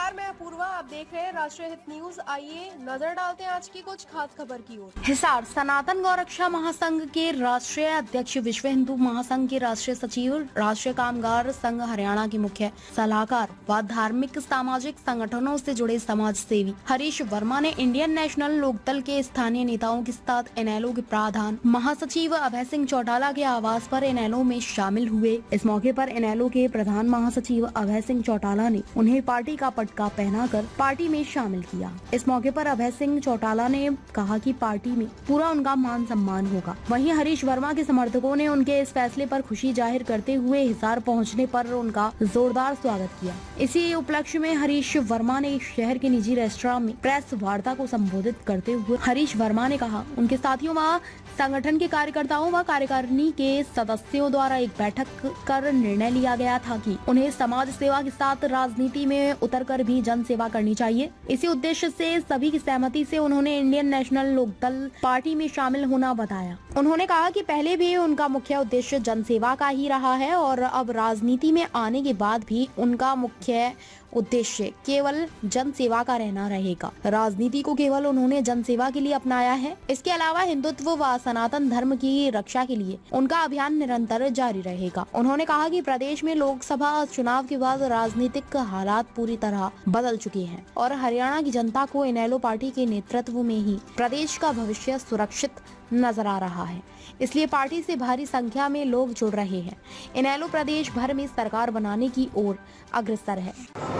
नमस्कार, मैं अपूर्वा। आप देख रहे हैं राष्ट्रीय हित न्यूज। आइए नजर डालते हैं आज की कुछ खास खबर की ओर। हिसार सनातन गौरक्षा महासंघ के राष्ट्रीय अध्यक्ष, विश्व हिंदू महासंघ के राष्ट्रीय सचिव, राष्ट्रीय कामगार संघ हरियाणा के मुख्य सलाहकार व धार्मिक सामाजिक संगठनों से जुड़े समाज सेवी हरीश वर्मा ने इंडियन नेशनल लोकदल के स्थानीय नेताओं के साथ इनेलो के प्रधान महासचिव अभय सिंह चौटाला के आवास पर इनेलो में शामिल हुए। इस मौके पर इनेलो के प्रधान महासचिव अभय सिंह चौटाला ने उन्हें पार्टी का पटका पहनाकर पार्टी में शामिल किया। इस मौके पर अभय सिंह चौटाला ने कहा कि पार्टी में पूरा उनका मान सम्मान होगा। वहीं हरीश वर्मा के समर्थकों ने उनके इस फैसले पर खुशी जाहिर करते हुए हिसार पहुंचने पर उनका जोरदार स्वागत किया। इसी उपलक्ष्य में हरीश वर्मा ने शहर के निजी रेस्टोरेंट में प्रेस वार्ता को संबोधित करते हुए हरीश वर्मा ने कहा, उनके साथियों व संगठन के कार्यकर्ताओं व कार्यकारिणी के सदस्यों द्वारा एक बैठक कर निर्णय लिया गया था कि उन्हें समाज सेवा के साथ राजनीति में उतरकर भी जन सेवा करनी चाहिए। इसी उद्देश्य से सभी की सहमति से उन्होंने इंडियन नेशनल लोकदल पार्टी में शामिल होना बताया। उन्होंने कहा कि पहले भी उनका मुख्य उद्देश्य जन सेवा का ही रहा है और अब राजनीति में आने के बाद भी उनका मुख्य उद्देश्य केवल जन सेवा का रहना रहेगा। राजनीति को केवल उन्होंने जन सेवा के लिए अपनाया है। इसके अलावा हिंदुत्व व सनातन धर्म की रक्षा के लिए उनका अभियान निरंतर जारी रहेगा। उन्होंने कहा कि प्रदेश में लोकसभा चुनाव के बाद राजनीतिक हालात पूरी तरह बदल चुके हैं और हरियाणा की जनता को इनेलो पार्टी के नेतृत्व में ही प्रदेश का भविष्य सुरक्षित नजर आ रहा है। इसलिए पार्टी से भारी संख्या में लोग जुड़ रहे हैं। इनेलो प्रदेश भर में सरकार बनाने की ओर अग्रसर है।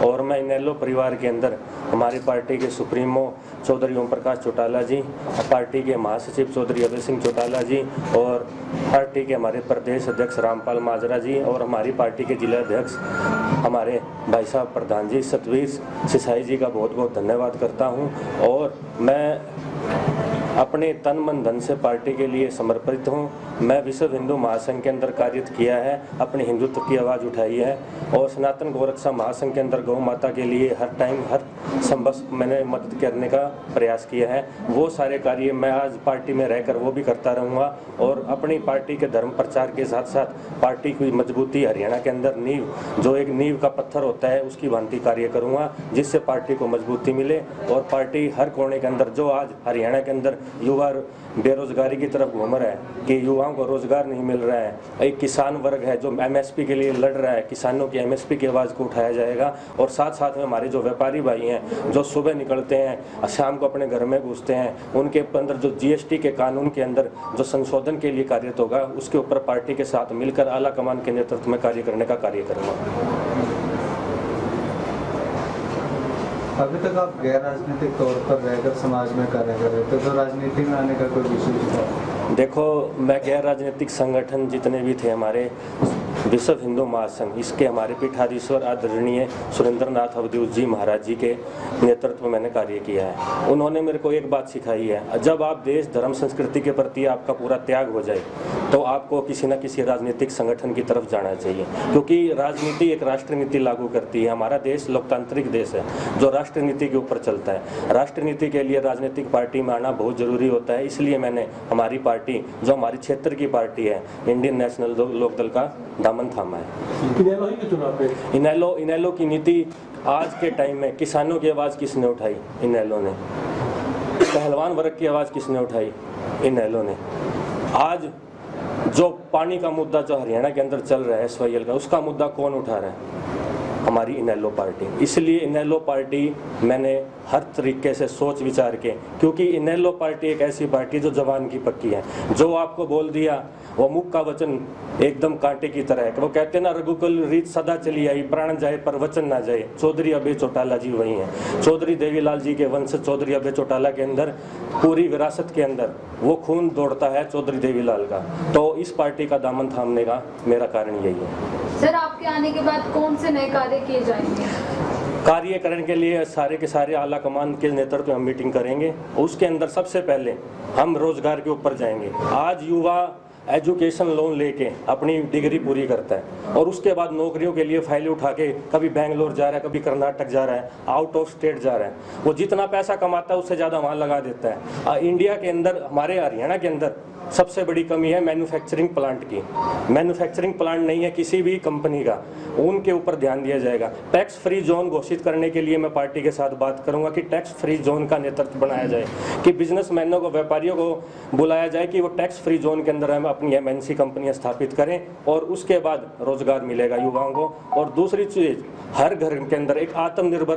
और मैं इनेलो परिवार के अंदर हमारी पार्टी के सुप्रीमो चौधरी ओम प्रकाश चौटाला जी, पार्टी के महासचिव चौधरी अभय सिंह चौटाला जी और पार्टी के हमारे प्रदेश अध्यक्ष रामपाल माजरा जी और हमारी पार्टी के जिला अध्यक्ष हमारे भाई साहब प्रधान जी सतवीर सिसाई जी का बहुत बहुत धन्यवाद करता हूँ। और मैं अपने तन मन धन से पार्टी के लिए समर्पित हूँ। मैं विश्व हिंदू महासंघ के अंदर कार्य किया है, अपने हिंदुत्व की आवाज़ उठाई है और सनातन गौरक्षा महासंघ के अंदर गौ माता के लिए हर टाइम हर संभव मैंने मदद करने का प्रयास किया है। वो सारे कार्य मैं आज पार्टी में रहकर वो भी करता रहूँगा और अपनी पार्टी के धर्म प्रचार के साथ साथ पार्टी की मजबूती हरियाणा के अंदर नींव जो एक नींव का पत्थर होता है उसकी भांति कार्य करूँगा, जिससे पार्टी को मजबूती मिले और पार्टी हर कोने के अंदर जो आज हरियाणा के अंदर युवा बेरोजगारी की तरफ घूम रहा है कि युवाओं को रोजगार नहीं मिल रहा है, एक किसान वर्ग है जो एमएसपी के लिए लड़ रहा है, किसानों की एमएसपी की आवाज़ को उठाया जाएगा। और साथ साथ में हमारे जो व्यापारी भाई हैं जो सुबह निकलते हैं शाम को अपने घर में घुसते हैं, उनके अंदर जो जीएसटी के कानून के अंदर जो संशोधन के लिए कार्यरत होगा उसके ऊपर पार्टी के साथ मिलकर आला कमान के नेतृत्व में कार्य करने का कार्य करूँगा। अभी तक आप गैर राजनीतिक तौर पर रहकर समाज में कार्य कर रहे थे, तो राजनीति में आने का कोई विशेष था? देखो, मैं गैर राजनीतिक संगठन जितने भी थे हमारे विश्व हिंदू महासंघ, इसके हमारे पीठाधीश्वर आदरणीय सुरेंद्रनाथ अवधूत जी महाराज जी के नेतृत्व में मैंने कार्य किया है। उन्होंने मेरे को एक बात सिखाई है, जब आप देश धर्म संस्कृति के प्रति आपका पूरा त्याग हो जाए तो आपको किसी न किसी राजनीतिक संगठन की तरफ जाना चाहिए, क्योंकि राजनीति एक राष्ट्र नीति लागू करती है। हमारा देश लोकतांत्रिक देश है जो राष्ट्र नीति के ऊपर चलता है। राष्ट्र नीति के लिए राजनीतिक पार्टी में आना बहुत जरूरी होता है। इसलिए मैंने हमारी पार्टी जो हमारी क्षेत्र की पार्टी है इंडियन नेशनल लोकदल का दामन थामा है। इनेलो की नीति आज के टाइम में किसानों की आवाज़ किसने उठाई? इनेलो ने। पहलवान वर्ग की आवाज़ किसने उठाई? इनेलो ने। आज जो पानी का मुद्दा जो हरियाणा के अंदर चल रहा है SYL का, उसका मुद्दा कौन उठा रहा है? हमारी इनेलो पार्टी। इसलिए इनेलो पार्टी मैंने हर तरीके से सोच विचार के, क्योंकि इनेलो पार्टी एक ऐसी पार्टी जो जवान की पक्की है, जो आपको बोल दिया वो मुख का वचन एकदम कांटे की तरह है। वो कहते हैं ना, रघुकुल रीत सदा चली आई, प्राण जाए पर वचन ना जाए। चौधरी अभय चौटाला जी वही हैं। चौधरी देवीलाल जी के वंश चौधरी अभय चौटाला के अंदर पूरी विरासत के अंदर वो खून दौड़ता है चौधरी देवीलाल का। तो इस पार्टी का दामन थामने का मेरा कारण यही है। सर, आपके आने के बाद कौन से नए कार्य किए जाएंगे? कार्य करने के लिए सारे के सारे आला कमान के नेतृत्व में हम मीटिंग करेंगे। उसके अंदर सबसे पहले हम रोजगार के ऊपर जाएंगे। आज युवा एजुकेशन लोन लेके अपनी डिग्री पूरी करता है और उसके बाद नौकरियों के लिए फाइलें उठा के कभी बेंगलोर जा रहा है, कभी कर्नाटक जा रहा है, आउट ऑफ स्टेट जा रहा है। वो जितना पैसा कमाता है उससे ज़्यादा वहाँ लगा देता है। इंडिया के अंदर, हमारे हरियाणा के अंदर सबसे बड़ी कमी है मैन्युफैक्चरिंग प्लांट की। मैन्युफैक्चरिंग प्लांट नहीं है किसी भी कंपनी का, उनके ऊपर ध्यान दिया जाएगा। टैक्स फ्री जोन घोषित करने के लिए मैं पार्टी के साथ बात करूंगा कि टैक्स फ्री जोन का नेतृत्व बनाया जाए, कि बिजनेसमैनों को, व्यापारियों को बुलाया जाए कि वो टैक्स फ्री जोन के अंदर हम अपनी एमएनसी कंपनियां स्थापित करें और उसके बाद रोजगार मिलेगा युवाओं को। और दूसरी चीज, हर घर के अंदर एक आत्मनिर्भर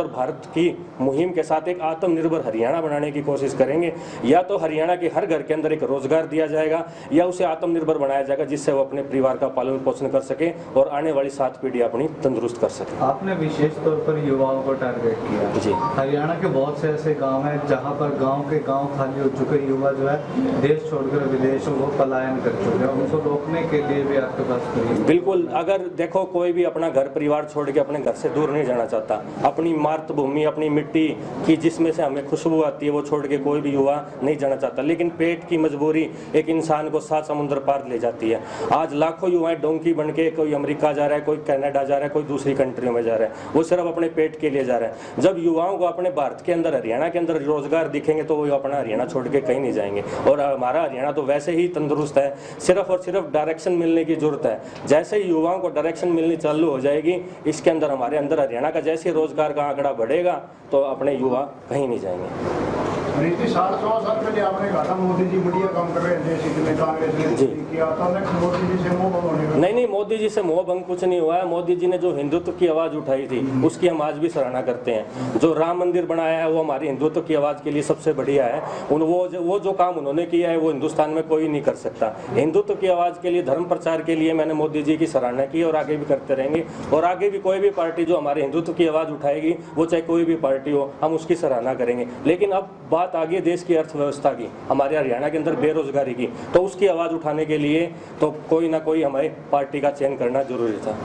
भारत की मुहिम के साथ एक आत्मनिर्भर हरियाणा बनाने की कोशिश करेंगे। या तो हरियाणा के हर घर के अंदर एक रोजगार दिया जाएगा या उसे आत्मनिर्भर बनाया जाएगा, जिससे वो अपने परिवार का पालन पोषण कर सके और आने वाली 7 पीढ़ी अपनी तंदुरुस्त कर सके। आपने विशेष तौर पर युवाओं को टारगेट किया जी। हरियाणा के बहुत से ऐसे गांव हैं जहां पर गांव खाली हो चुके युवा जो है देश छोड़कर विदेशों को पलायन कर चुके हैं, उनको रोकने के लिए भी आपके पास बिल्कुल, अगर देखो कोई भी अपना घर परिवार छोड़ के अपने घर से दूर नहीं जाना चाहता, अपनी मातृभूमि, अपनी मिट्टी की जिसमें से हमें खुशबू आती है वो छोड़ के कोई भी युवा नहीं जाना चाहता। लेकिन पेट की मजबूरी एक इंसान को 7 समुद्र पार ले जाती है। आज लाखों युवाएं डोंकी बन के कोई अमेरिका जा रहा है, कोई कनाडा जा रहा है, कोई दूसरी कंट्रियों में जा रहा है, वो सिर्फ अपने पेट के लिए जा रहा है। जब युवाओं को अपने भारत के अंदर, हरियाणा के अंदर रोजगार दिखेंगे तो वो अपना हरियाणा छोड़ के कहीं नहीं जाएंगे। और हमारा हरियाणा तो वैसे ही तंदुरुस्त है, सिर्फ और सिर्फ डायरेक्शन मिलने की जरूरत है। जैसे ही युवाओं को डायरेक्शन मिलनी चालू हो जाएगी, इसके अंदर हमारे अंदर हरियाणा का जैसे रोजगार का आंकड़ा बढ़ेगा तो अपने युवा कहीं नहीं जाएंगे। नीति 700 साल पहले आपने कहा था मोदी जी बढ़िया काम कर रहे हैं, देश हित में कांग्रेस ने किया था, मोदी जी से मोह भंग होने का। नहीं, मोदी जी से मोह भंग कुछ नहीं हुआ है। मोदी जी ने जो हिंदुत्व की आवाज उठाई थी उसकी हम आज भी सराहना करते हैं। जो राम मंदिर बनाया है वो हमारी हिंदुत्व की आवाज के लिए सबसे बढ़िया है। वो जो काम उन्होंने किया है वो हिंदुस्तान में कोई नहीं कर सकता। हिंदुत्व की आवाज के लिए, धर्म प्रचार के लिए मैंने मोदी जी की सराहना की और आगे भी करते रहेंगे। और आगे भी कोई भी पार्टी जो हमारे हिंदुत्व की आवाज उठाएगी, वो चाहे कोई भी पार्टी हो, हम उसकी सराहना करेंगे। लेकिन अब बात आगे देश की अर्थव्यवस्था की, हमारे हरियाणा के अंदर बेरोजगारी की, तो उसकी आवाज उठाने के लिए तो कोई ना कोई हमारी पार्टी का चयन करना जरूरी था।